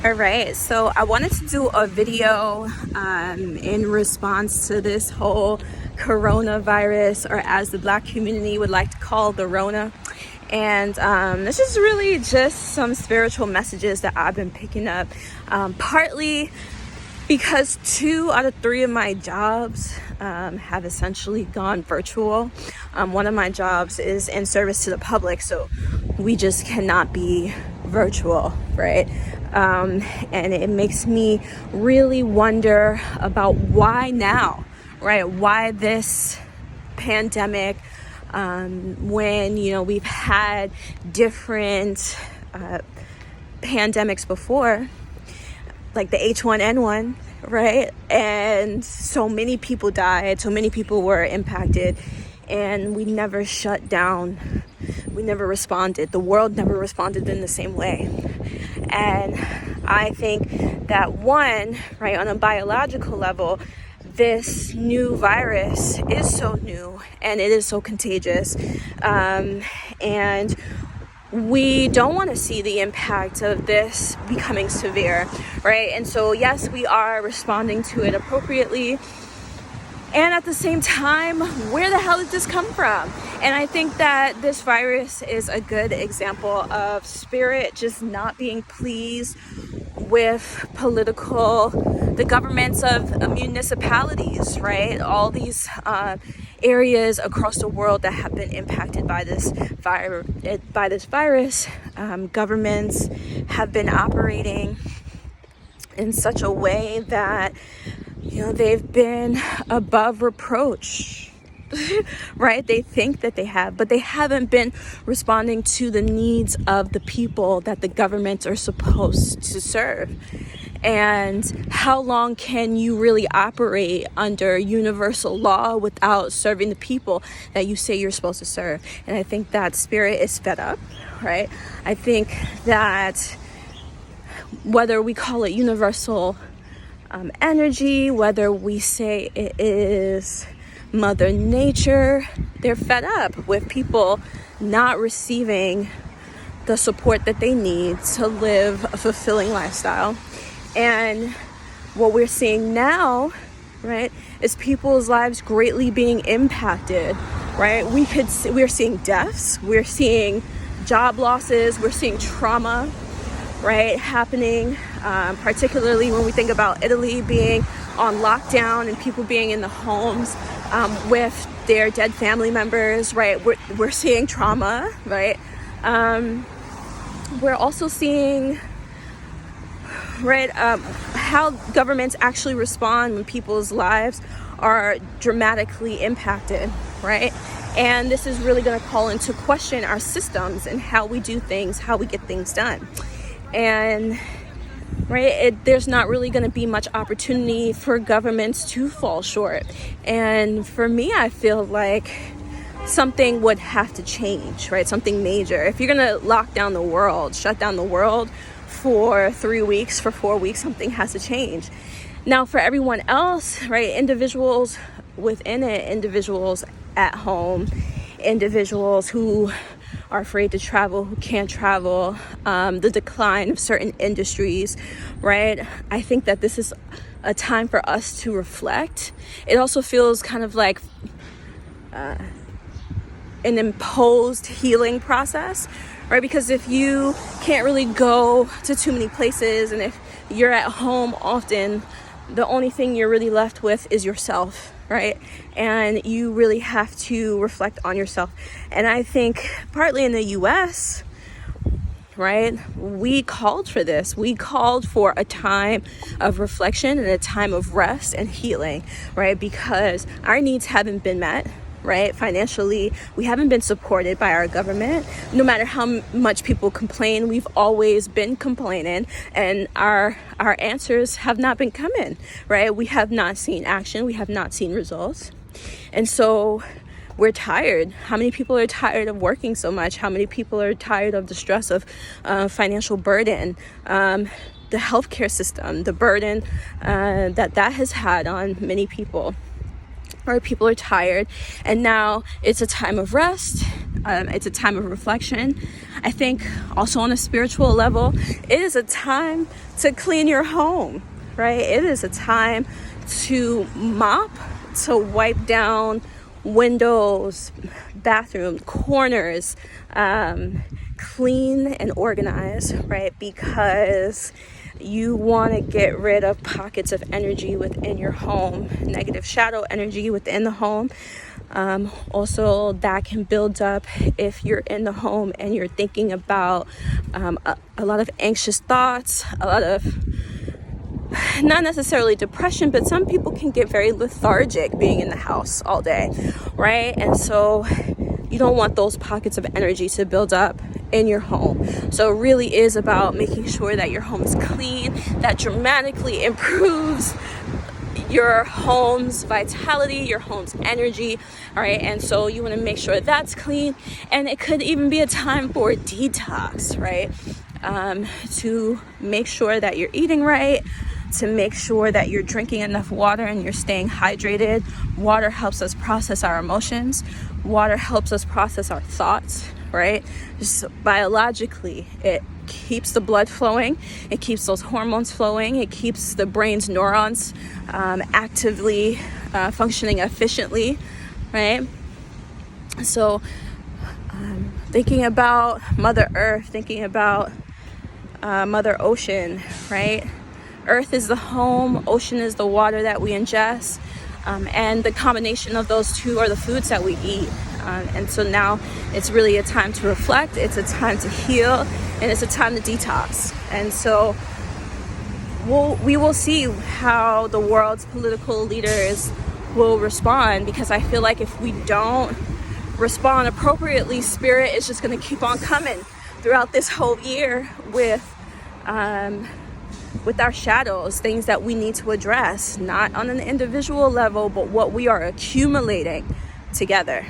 All right, so I wanted to do a video in response to this whole coronavirus, or as the Black community would like to call the Rona. And this is really just some spiritual messages that I've been picking up, partly because 2 out of 3 of my jobs have essentially gone virtual. One of my jobs is in service to the public, so we just cannot be virtual, right? And it makes me really wonder about why now, right? Why this pandemic, when, we've had different pandemics before, like the H1N1, right? And so many people died, so many people were impacted, and we never shut down. We never responded. The world never responded in the same way. And I think that one, right, on a biological level, this new virus is so new and it is so contagious. And we don't want to see the impact of this becoming severe, right? And so, yes, we are responding to it appropriately. And at the same time, where the hell did this come from? And I think that this virus is a good example of spirit just not being pleased with the governments of municipalities, right? All these areas across the world that have been impacted by this virus. Governments have been operating in such a way that they've been above reproach, right? They think that they have, but they haven't been responding to the needs of the people that the governments are supposed to serve. And how long can you really operate under universal law without serving the people that you say you're supposed to serve? And I think that spirit is fed up, right? I think that whether we call it universal energy, whether we say it is Mother Nature, they're fed up with people not receiving the support that they need to live a fulfilling lifestyle. And what we're seeing now, right, is people's lives greatly being impacted, right? We're seeing deaths, we're seeing job losses, we're seeing trauma, right, happening, particularly when we think about Italy being on lockdown and people being in the homes with their dead family members, right? We're seeing trauma, right? We're also seeing, right, how governments actually respond when people's lives are dramatically impacted, right? And this is really going to call into question our systems and how we do things, how we get things done. And right, there's not really going to be much opportunity for governments to fall short. And for me, I feel like something would have to change, right? Something major. If you're going to lock down the world, shut down the world for 3 weeks, for 4 weeks, something has to change. Now, for everyone else, right, individuals within it, individuals at home, individuals who are afraid to travel, who can't travel, the decline of certain industries, right? I think that this is a time for us to reflect. It also feels kind of like an imposed healing process, right? Because if you can't really go to too many places and if you're at home often, the only thing you're really left with is yourself, right? And you really have to reflect on yourself. And I think partly in the US, right, we called for this. We called for a time of reflection and a time of rest and healing, right? Because our needs haven't been met, right? Financially, we haven't been supported by our government. No matter how much people complain, we've always been complaining, and our answers have not been coming, right? We have not seen action. We have not seen results. And so we're tired. How many people are tired of working so much? How many people are tired of the stress of financial burden, the healthcare system, the burden that has had on many people? or people are tired, and now it's a time of rest. It's a time of reflection. I think also on a spiritual level, it is a time to clean your home, right? It is a time to mop, to wipe down windows, bathroom, corners, clean and organize, right? Because you want to get rid of pockets of energy within your home, negative shadow energy within the home. Also, that can build up if you're in the home and you're thinking about a lot of anxious thoughts, a lot of not necessarily depression, but some people can get very lethargic being in the house all day, right? And so you don't want those pockets of energy to build up in your home. So it really is about making sure that your home is clean. That dramatically improves your home's vitality, your home's energy, all right? And so you want to make sure that's clean. And it could even be a time for detox, right? To make sure that you're eating right, to make sure that you're drinking enough water and you're staying hydrated. Water helps us process our emotions. Water helps us process our thoughts, right? Just biologically, it keeps the blood flowing. It keeps those hormones flowing. It keeps the brain's neurons actively functioning efficiently, right? So thinking about Mother Earth, thinking about Mother Ocean, right? Earth is the home, ocean is the water that we ingest, and the combination of those two are the foods that we eat. And so now it's really a time to reflect, it's a time to heal, and it's a time to detox. And so we will see how the world's political leaders will respond, because I feel like if we don't respond appropriately, spirit is just going to keep on coming throughout this whole year with our shadows, things that we need to address, not on an individual level, but what we are accumulating together.